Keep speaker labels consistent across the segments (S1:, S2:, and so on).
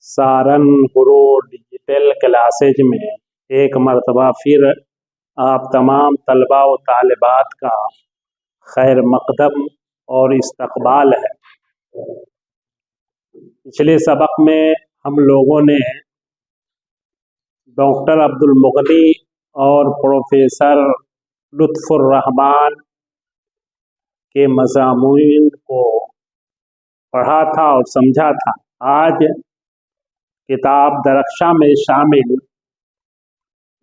S1: Saharanpur digital classes में एक मरतबा फिर आप तमाम तलबा व तालिबात का खैर मकदम और इस्तकबाल है। पिछले सबक में हम लोगों ने डॉक्टर अब्दुल मुगनी और प्रोफेसर लुत्फुर रहमान के मज़ामून को पढ़ा था और समझा था। आज किताब दरख्शां में शामिल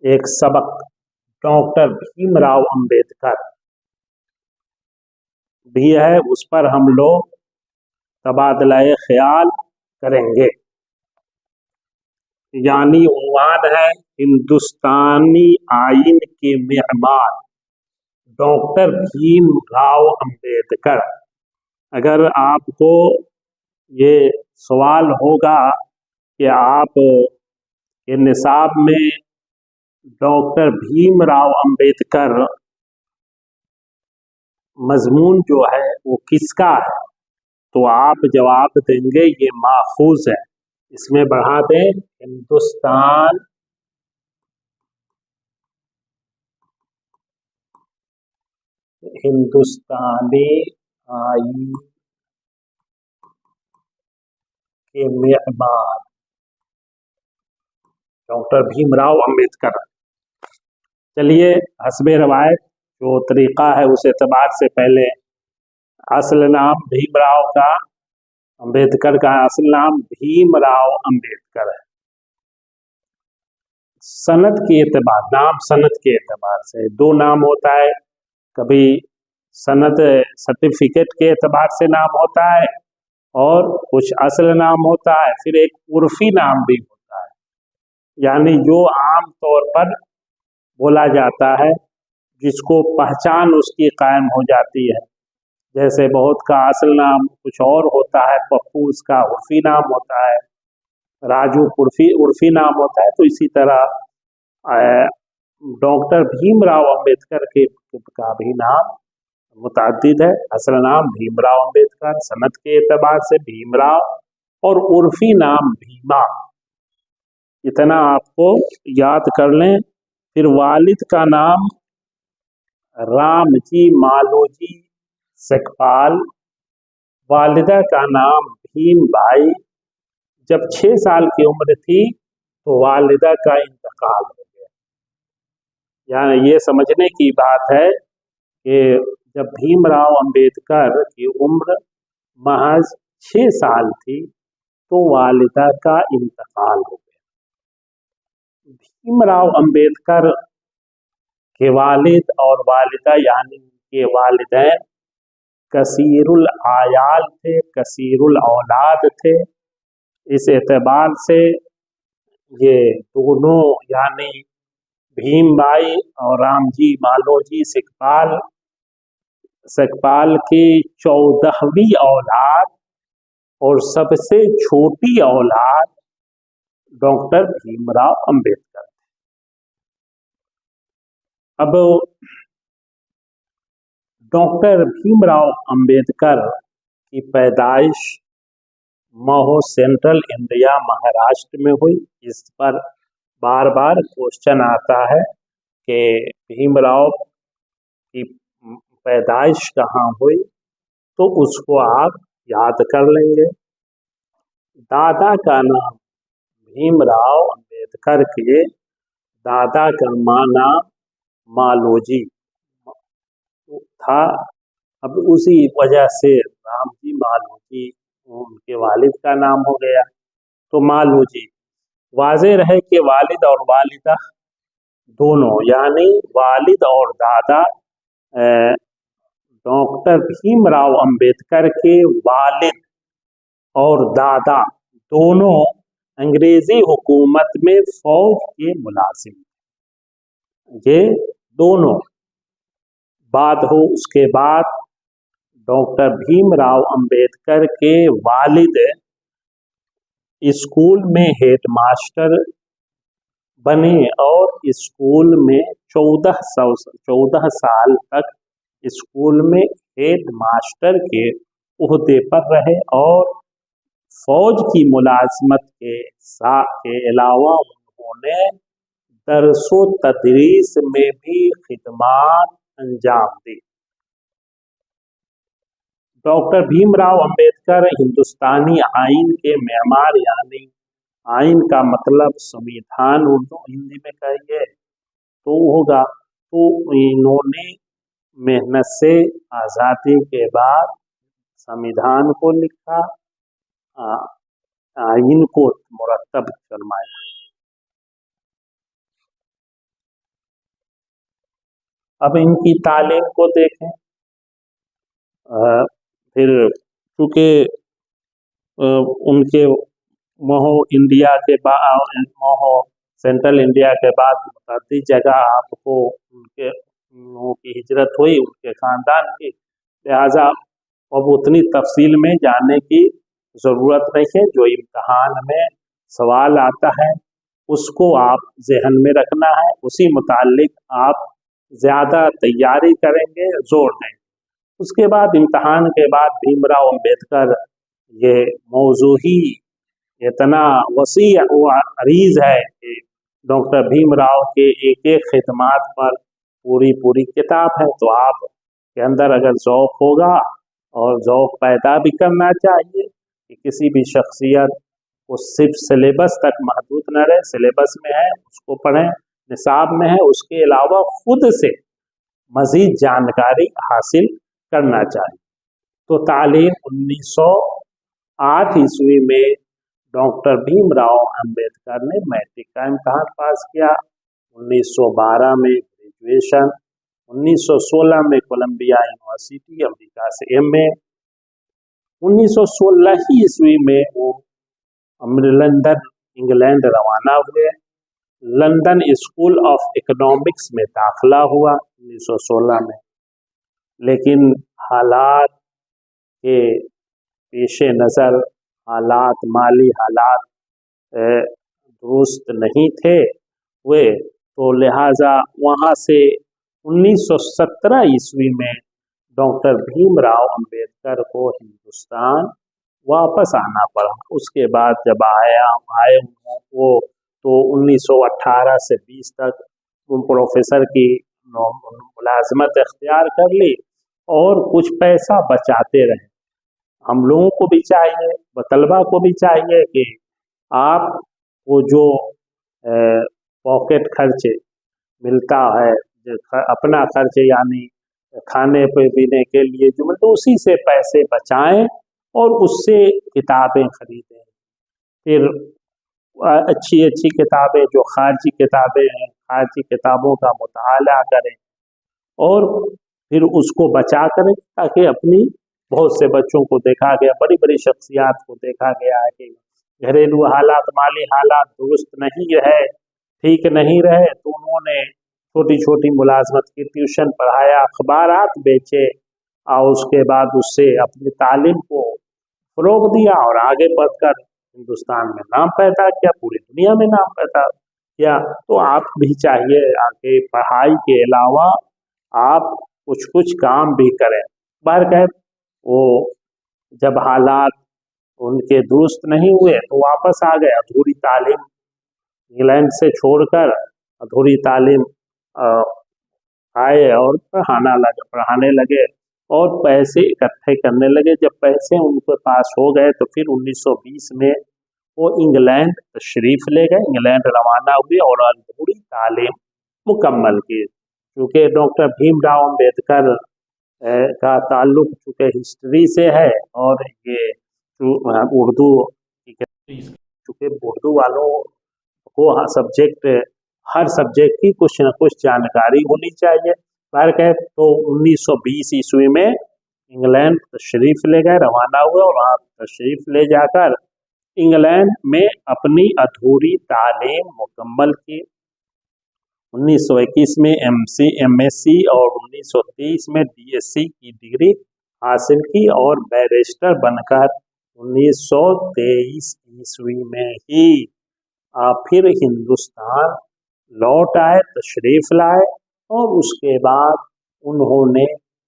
S1: एक सबक डॉक्टर भीमराव अंबेडकर भी है, उस पर हम लोग तबादला ख्याल करेंगे। यानी उन्वान है हिंदुस्तानी आइन के मेहमान डॉक्टर भीमराव अंबेडकर। अगर आपको ये सवाल होगा कि आप के निसाब में डॉक्टर भीमराव अंबेडकर मजमून जो है वो किसका है, तो आप जवाब देंगे ये माखूज है। इसमें बढ़ा दें हिंदुस्तानी आइन के मेहमान डॉक्टर भीमराव अंबेडकर। चलिए हस्बे रवायत जो तरीक़ा है उस एतबार से पहले असल नाम भीमराव का, अंबेडकर का असल नाम भीमराव अंबेडकर है। सनद के एतबार, नाम सनद के एतबार से दो नाम होता है, कभी सनद सर्टिफिकेट के एतबार से नाम होता है और कुछ असल नाम होता है, फिर एक उर्फी नाम भी होता है, यानी जो आम तौर पर बोला जाता है जिसको पहचान उसकी कायम हो जाती है। जैसे बहुत का असल नाम कुछ और होता है, पप्पू उसका उर्फी नाम होता है, राजू उर्फी नाम होता है, तो इसी तरह डॉक्टर भीमराव अंबेडकर के का भी नाम मुतअद्दिद है। असल नाम भीमराव अंबेडकर, सनद के एतबार से भीमराव और उर्फी नाम भीमा। इतना आपको याद कर लें। फिर वालिद का नाम रामजी मालोजी सकपाल, वालिदा का नाम भीम भाई। जब 6 साल की उम्र थी तो वालिदा का इंतकाल हो गया। यानी ये समझने की बात है कि जब भीमराव अंबेडकर की उम्र महज 6 साल थी तो वालिदा का इंतकाल हो गया। भीमराव अंबेडकर के वालिद और वालिदा यानी उनके वालिदैन कसीरुल आयाल थे, कसीरुल औलाद थे। इस एतबार से ये दोनों यानी भीमबाई और रामजी मालोजी सकपाल की 14वीं औलाद और सबसे छोटी औलाद डॉक्टर भीमराव अंबेडकर। अब डॉक्टर भीमराव अंबेडकर की पैदाइश महो सेंट्रल इंडिया महाराष्ट्र में हुई। इस पर बार बार क्वेश्चन आता है कि भीमराव की पैदाइश कहाँ हुई, तो उसको आप याद कर लेंगे। दादा का नाम भीमराव अंबेडकर के दादा का नाम मालोजी था। अब उसी वजह से रामजी मालोजी उनके वालिद का नाम हो गया, तो मालोजी। वाज़े रहे कि वालिद और वालिदा दोनों यानी वालिद और दादा डॉक्टर भीमराव अंबेडकर के वालिद और दादा दोनों अंग्रेजी हुकूमत में फौज के मुलाजिम। ये दोनों बात हो। उसके बाद डॉक्टर भीमराव अंबेडकर के वालिद स्कूल में हेडमास्टर बने और स्कूल में 14 साल तक स्कूल में हेडमास्टर के ओहदे पर रहे और फौज की मुलाजमत के अलावा उन्होंने दरसो तदरीस में भी खिदमत अंजाम दी। डॉक्टर भीमराव अंबेडकर हिंदुस्तानी आइन के मेमार, यानी आइन का मतलब संविधान उर्दू हिंदी में कहिए तो होगा, तो इन्होंने मेहनत से आज़ादी के बाद संविधान को लिखा, आइन को मुरतब फरमाया। अब इनकी तालीम को देखें। फिर चूँकि उनके इंडिया के बाद सेंट्रल इंडिया के बाद मुतअद्दिद जगह आपको उनके लोगों की हिजरत हुई, उनके ख़ानदान की, लिहाजा अब उतनी तफसील में जाने की ज़रूरत नहीं है। जो इम्तहान में सवाल आता है उसको आप जहन में रखना है, उसी मुतालिक आप ज़्यादा तैयारी करेंगे, जोर देंगे। उसके बाद इम्तहान के बाद भीमराव अंबेडकर, ये मौजू ही इतना वसी व अरीज़ है कि डॉक्टर भीमराव के एक एक खिदमात पर पूरी किताब है। तो आप के अंदर अगर ज़ौक़ होगा, और ज़ौक़ पैदा भी करना चाहिए कि किसी भी शख्सियत को सिर्फ सिलेबस तक महदूद न रहे, सिलेबस में है उसको पढ़ें, निसाब में है उसके अलावा खुद से मज़ीद जानकारी हासिल करना चाहिए। तो तालीम 1908 ईस्वी में डॉक्टर भीमराव अंबेडकर ने मैट्रिक का इम्तहान पास किया, 1912 में ग्रेजुएशन, 1916 में कोलंबिया यूनिवर्सिटी अमेरिका से MA, 1916 ही ईस्वी में वो लंदन इंग्लैंड रवाना हुए। लंदन स्कूल ऑफ इकोनॉमिक्स में दाखिला हुआ 1916 में, लेकिन हालात के पेश नज़र, माली हालात दुरुस्त नहीं थे हुए, तो लिहाजा वहाँ से 1917 ईस्वी में डॉक्टर भीमराव अंबेडकर को हिंदुस्तान वापस आना पड़ा। उसके बाद जब आए वो तो 1918 से 20 तक प्रोफेसर की मुलाजमत इख्तियार कर ली और कुछ पैसा बचाते रहे। हम लोगों को भी चाहिए, तलबा को भी चाहिए कि आप वो जो पॉकेट खर्च मिलता है, अपना खर्च यानी खाने पे पीने के लिए जो मतलब उसी से पैसे बचाएं और उससे किताबें खरीदें। फिर अच्छी अच्छी किताबें जो खारजी किताबें हैं, खारजी किताबों का मुताला करें और फिर उसको बचा करें, ताकि अपनी बहुत से बच्चों को देखा गया, बड़ी बड़ी शख्सियात को देखा गया है कि घरेलू हालात, माली हालात दुरुस्त नहीं रहे, ठीक नहीं रहे, तो उन्होंने छोटी छोटी मुलाजमत की ट्यूशन पढ़ाया, अखबारात बेचे और उसके बाद उससे अपनी तालीम को फ़रोग़ दिया और आगे बढ़कर हिंदुस्तान में नाम पैदा किया, पूरी दुनिया में नाम पैदा किया। तो आप भी चाहिए आगे पढ़ाई के अलावा आप कुछ कुछ काम भी करें। बहरकैफ वो जब हालात उनके दुरुस्त नहीं हुए तो वापस आ गए, अधूरी तालीम इंग्लैंड से छोड़कर अधूरी तालीम आए और पढ़ाने लगे और पैसे इकट्ठे करने लगे। जब पैसे उनके पास हो गए तो फिर 1920 में वो इंग्लैंड तशरीफ़ ले गए, इंग्लैंड रवाना हुए और अधूरी तालीम मुकम्मल की। क्योंकि डॉक्टर भीमराव अंबेडकर का ताल्लुक चूँकि हिस्ट्री से है और ये उर्दू, चूँकि उर्दू वालों को हर सब्जेक्ट की कुछ न कुछ जानकारी होनी चाहिए। बहरकैफ तो 1920 ईस्वी में इंग्लैंड तशरीफ़ ले गए, रवाना हुए और वहाँ तशरीफ़ ले जाकर इंग्लैंड में अपनी अधूरी तालीम मुकम्मल की। 1921 में MSc और 1923 में DSc की डिग्री हासिल की और बैरिस्टर बनकर 1923 ईस्वी में ही फिर हिंदुस्तान लौट आए, तशरीफ़ लाए और उसके बाद उन्होंने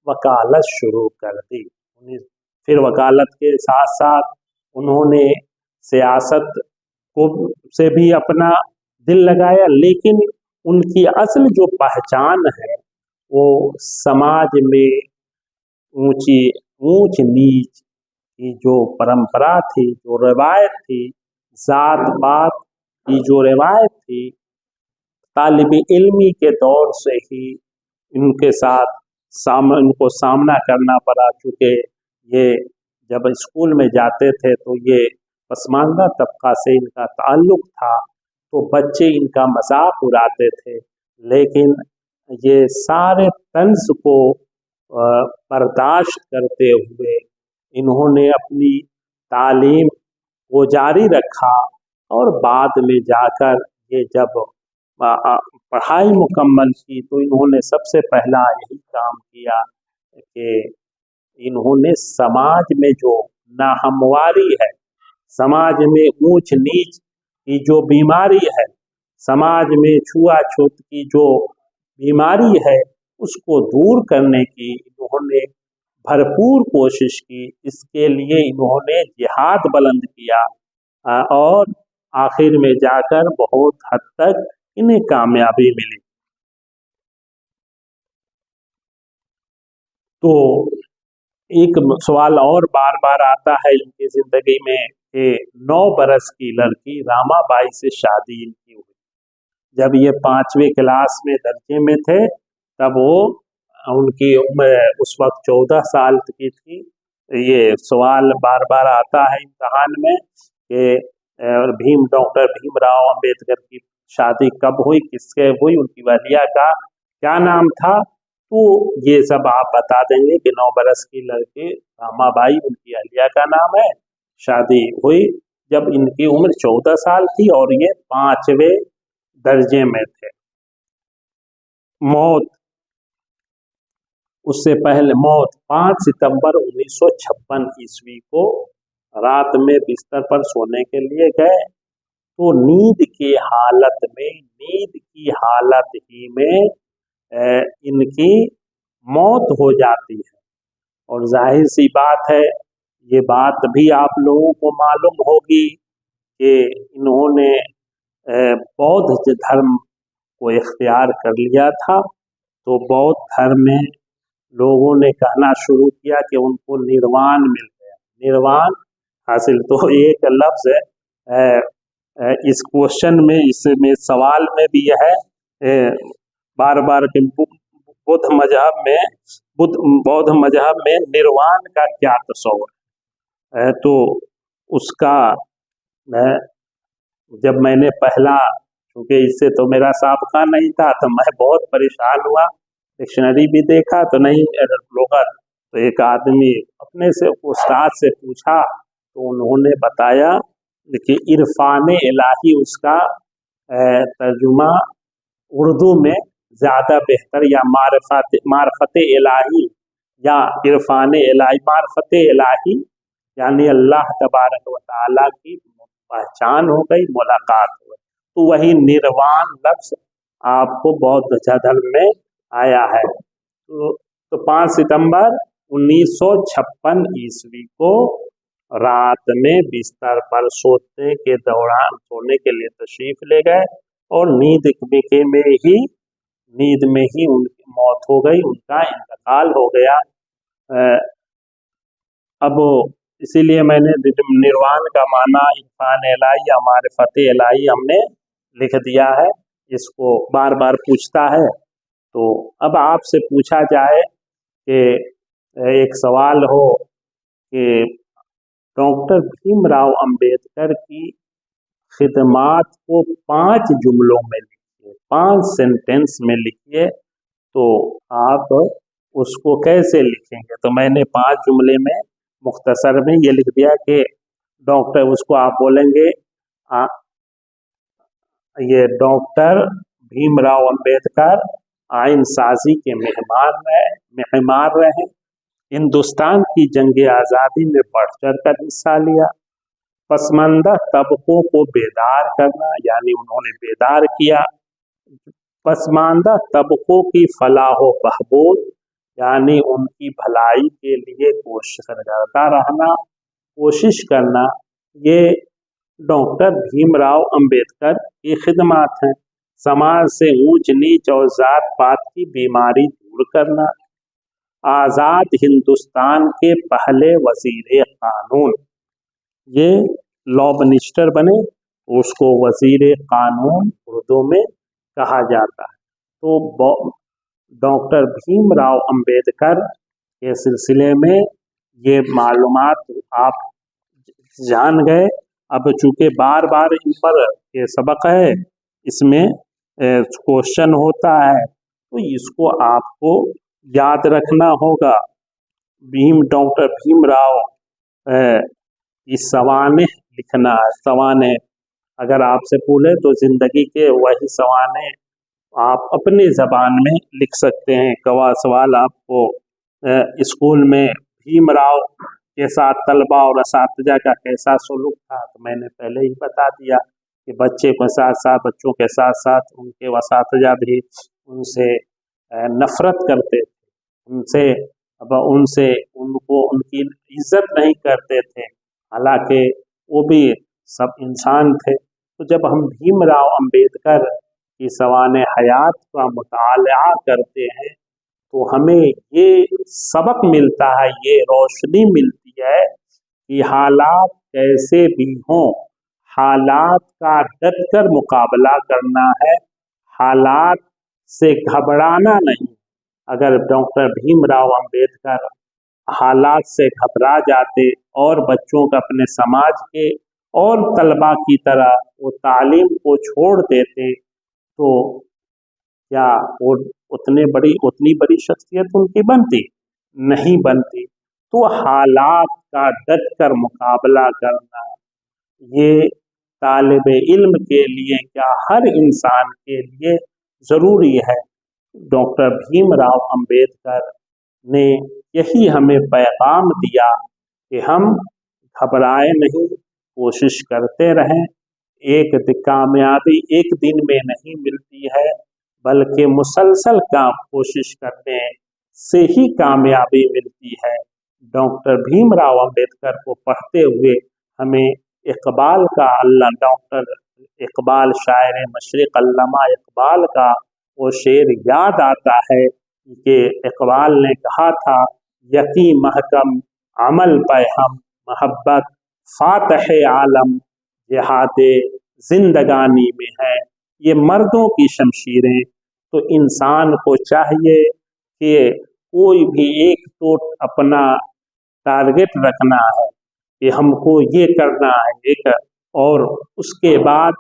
S1: वकालत शुरू कर दी। फिर वकालत के साथ साथ उन्होंने सियासत को से भी अपना दिल लगाया, लेकिन उनकी असल जो पहचान है वो समाज में ऊंची ऊंच नीच की जो परंपरा थी, जो रवायत थी, जात पात की जो रवायत थी, तालिब इल्मी के दौर से ही इनके साथ इनको सामना करना पड़ा। चूँकि ये जब स्कूल में जाते थे तो ये पसमानदा तबका से इनका ताल्लुक था, तो बच्चे इनका मजाक उड़ाते थे, लेकिन ये सारे तंज को बर्दाश्त करते हुए इन्होंने अपनी तालीम को जारी रखा और बाद में जाकर ये जब पढ़ाई मुकम्मल की तो इन्होंने सबसे पहला यही काम किया कि इन्होंने समाज में जो नाहमवारी है, समाज में ऊंच नीच की जो बीमारी है, समाज में छुआछूत की जो बीमारी है, उसको दूर करने की इन्होंने भरपूर कोशिश की। इसके लिए इन्होंने जिहाद बुलंद किया और आखिर में जाकर बहुत हद तक इन्हें कामयाबी मिली। तो एक सवाल और बार बार आता है इनकी जिंदगी में कि 9 बरस की लड़की रामाबाई से शादी इनकी हुई। जब ये 5वीं क्लास में दर्जे में थे तब वो उनकी उम्र उस वक्त 14 साल की थी। ये सवाल बार बार आता है इम्तहान में कि डॉक्टर भीमराव अंबेडकर की शादी कब हुई, किससे हुई, उनकी वलिया का क्या नाम था। तो ये सब आप बता देंगे कि 9 बरस की लड़की रामाबाई उनकी अहलिया का नाम है, शादी हुई जब इनकी उम्र 14 साल थी और ये 5वें दर्जे में थे। मौत उससे पहले मौत 5 सितंबर 1956 ईस्वी को रात में बिस्तर पर सोने के लिए गए तो नींद की हालत ही में इनकी मौत हो जाती है। और जाहिर सी बात है, ये बात भी आप लोगों को मालूम होगी कि इन्होंने बौद्ध धर्म को इख्तियार कर लिया था। तो बौद्ध धर्म में लोगों ने कहना शुरू किया कि उनको निर्वाण मिल गया, निर्वाण हासिल। तो एक लफ्ज है इस क्वेश्चन में, इसमें सवाल में भी यह है बार बार कि बौद्ध मजहब में निर्वाण का क्या तस्वर है। तो उसका जब मैंने पहला, क्योंकि इससे तो मेरा साबका नहीं था, तो मैं बहुत परेशान हुआ, डिक्शनरी भी देखा तो नहीं लुगत। तो एक आदमी अपने से उस्ताद से पूछा तो उन्होंने बताया कि इरफान इलाही उसका तर्जुमा उर्दू में ज़्यादा बेहतर, या मारफत इलाही या इरफान इलाही, मारफत इलाही यानी अल्लाह तबारक व तआला की पहचान हो गई, मुलाकात हो गई। तो वही निर्वाण लफ्ज आपको बौद्ध धर्म में आया है। तो 5 सितंबर 1956 ईस्वी को रात में बिस्तर पर सोने के लिए तशरीफ ले गए और नींद में ही उनकी मौत हो गई, उनका इंतकाल हो गया। अब इसीलिए मैंने निर्वाण का माना इरफान इलाही या मारिफत इलाही हमने लिख दिया है। इसको बार बार पूछता है, तो अब आपसे पूछा जाए कि एक सवाल हो कि डॉक्टर भीमराव अंबेडकर की खिदमात को 5 जुमलों में लिखिए, 5 सेंटेंस में लिखिए, तो आप उसको कैसे लिखेंगे। तो मैंने 5 जुमले में मुख्तसर में ये लिख दिया कि डॉक्टर, उसको आप बोलेंगे ये डॉक्टर भीमराव अंबेडकर आइन साजी के मेहमान रहे, हिंदुस्तान की जंग आज़ादी में बढ़ चढ़ कर हिस्सा लिया, पसमानदा तबकों को बेदार करना यानी उन्होंने बेदार किया, पसमानदा तबकों की फलाह व बहबूद यानी उनकी भलाई के लिए कोशिश करता रहना, कोशिश करना, ये डॉक्टर भीमराव अंबेडकर की खिदमत हैं। समाज से ऊंच नीच और जात पात की बीमारी दूर करना, आज़ाद हिंदुस्तान के पहले वजीर कानून, ये लॉ मिनिस्टर बने, उसको वजीर कानून उर्दू में कहा जाता है। तो डॉक्टर भीमराव अंबेडकर के सिलसिले में ये मालूमात आप जान गए। अब चूंकि बार बार इन पर ये सबक है, इसमें क्वेश्चन होता है, तो इसको आपको याद रखना होगा। डॉक्टर भीमराव इस सवाने लिखना है। सवाने अगर आपसे पूछे तो जिंदगी के वही सवाने आप अपनी जबान में लिख सकते हैं। कवा सवाल आपको स्कूल में भीमराव के साथ तलबा और असातिज़ा का कैसा सलूक था, तो मैंने पहले ही बता दिया कि बच्चे के साथ साथ बच्चों के साथ साथ उनके असातिज़ा भी उनसे नफरत करते थे, उनसे उनको उनकी इज्जत नहीं करते थे, हालांकि वो भी सब इंसान थे। तो जब हम भीमराव अंबेडकर की सवाने हयात का मुताला करते हैं तो हमें ये सबक मिलता है, ये रोशनी मिलती है कि हालात कैसे भी हों, हालात का डट कर मुकाबला करना है, हालात से घबराना नहीं। अगर डॉक्टर भीमराव अंबेडकर हालात से घबरा जाते और बच्चों का अपने समाज के और तलबा की तरह वो तालीम को छोड़ देते तो क्या वो उतनी बड़ी शख्सियत उनकी बनती? नहीं बनती। तो हालात का डट कर मुकाबला करना, ये तालिब इल्म के लिए क्या हर इंसान के लिए ज़रूरी है। डॉक्टर भीमराव अंबेडकर ने यही हमें पैगाम दिया कि हम घबराए नहीं, कोशिश करते रहें। कामयाबी एक दिन में नहीं मिलती है, बल्कि मुसलसल काम कोशिश करने से ही कामयाबी मिलती है। डॉक्टर भीमराव अंबेडकर को पढ़ते हुए हमें इकबाल का डॉक्टर इकबाल शायर मशरिक़ अल्लामा इकबाल का वो शेर याद आता है कि इकबाल ने कहा था, यकी महकम अमल पे हम मोहब्बत फातह आलम जिहादे जिंदगानी में है। ये मर्दों की शमशीरें। तो इंसान को चाहिए कि कोई भी एक तो अपना टारगेट रखना है कि हमको ये करना है एक, और उसके बाद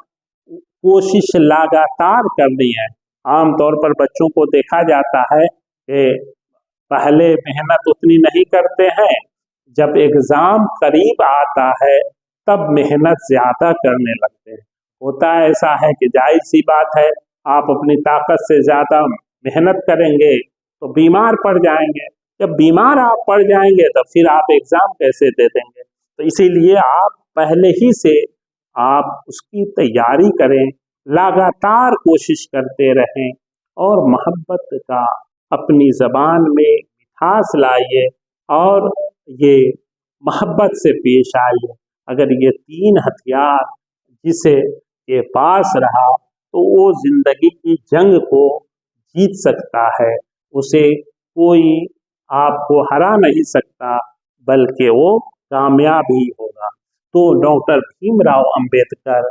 S1: कोशिश लगातार करनी है। आमतौर पर बच्चों को देखा जाता है कि पहले मेहनत उतनी नहीं करते हैं, जब एग्ज़ाम करीब आता है तब मेहनत ज़्यादा करने लगते हैं। होता ऐसा है कि जाहिर सी बात है, आप अपनी ताकत से ज़्यादा मेहनत करेंगे तो बीमार पड़ जाएंगे। जब बीमार आप पड़ जाएंगे तो फिर आप एग्ज़ाम कैसे दे देंगे। तो इसीलिए आप पहले ही से आप उसकी तैयारी करें, लगातार कोशिश करते रहें और मोहब्बत का अपनी ज़बान में मिठास लाइए और ये मोहब्बत से पेश आइए। अगर ये तीन हथियार जिसे के पास रहा तो वो ज़िंदगी की जंग को जीत सकता है, उसे कोई आपको हरा नहीं सकता, बल्कि वो कामयाब ही होगा। तो डॉक्टर भीमराव अंबेडकर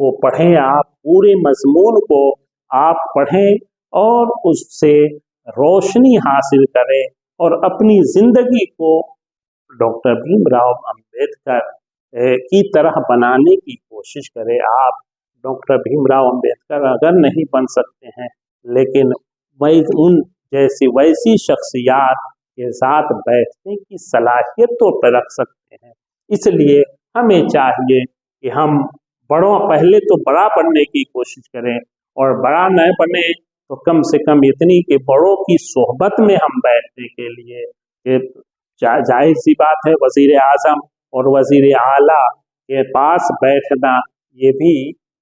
S1: को पढ़ें, आप पूरे मजमून को आप पढ़ें और उससे रोशनी हासिल करें और अपनी ज़िंदगी को डॉक्टर भीमराव अंबेडकर की तरह बनाने की कोशिश करें। आप डॉक्टर भीमराव अंबेडकर अगर नहीं बन सकते हैं, लेकिन उन जैसी वैसी शख्सियात के साथ बैठने की सलाहियत तो रख सकते हैं। इसलिए हमें चाहिए कि हम पहले तो बड़ा बनने की कोशिश करें, और बड़ा न बने तो कम से कम इतनी कि बड़ों की सोहबत में हम बैठने के लिए, जाहिर सी बात है वज़ीर आज़म और वज़ीर आला के पास बैठना ये भी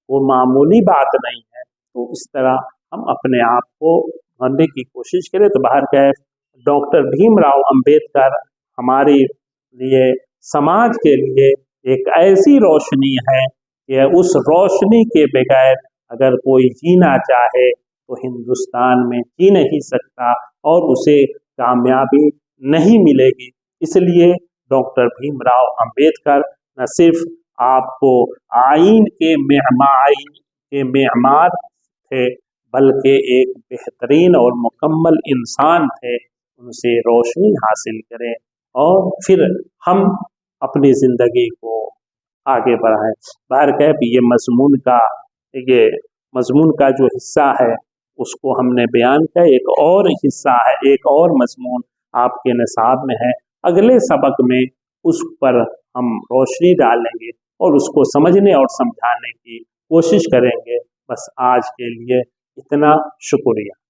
S1: वो मामूली बात नहीं है। तो इस तरह हम अपने आप को बनने की कोशिश करें। तो बाहर क्या है, डॉक्टर भीमराव अंबेडकर हमारे लिए, समाज के लिए एक ऐसी रोशनी है कि उस रोशनी के बगैर अगर कोई जीना चाहे तो हिंदुस्तान में जी नहीं सकता और उसे कामयाबी नहीं मिलेगी। इसलिए डॉक्टर भीमराव अंबेडकर न सिर्फ आपको आइन के मेमार थे, बल्कि एक बेहतरीन और मुकम्मल इंसान थे। उनसे रोशनी हासिल करें और फिर हम अपनी ज़िंदगी को आगे बढ़ाएं। बहरकैफ ये मजमून का जो हिस्सा है उसको हमने बयान किया। एक और हिस्सा है, एक और मजमून आपके निसाब में है। अगले सबक में उस पर हम रोशनी डालेंगे और उसको समझने और समझाने की कोशिश करेंगे। बस आज के लिए इतना, शुक्रिया।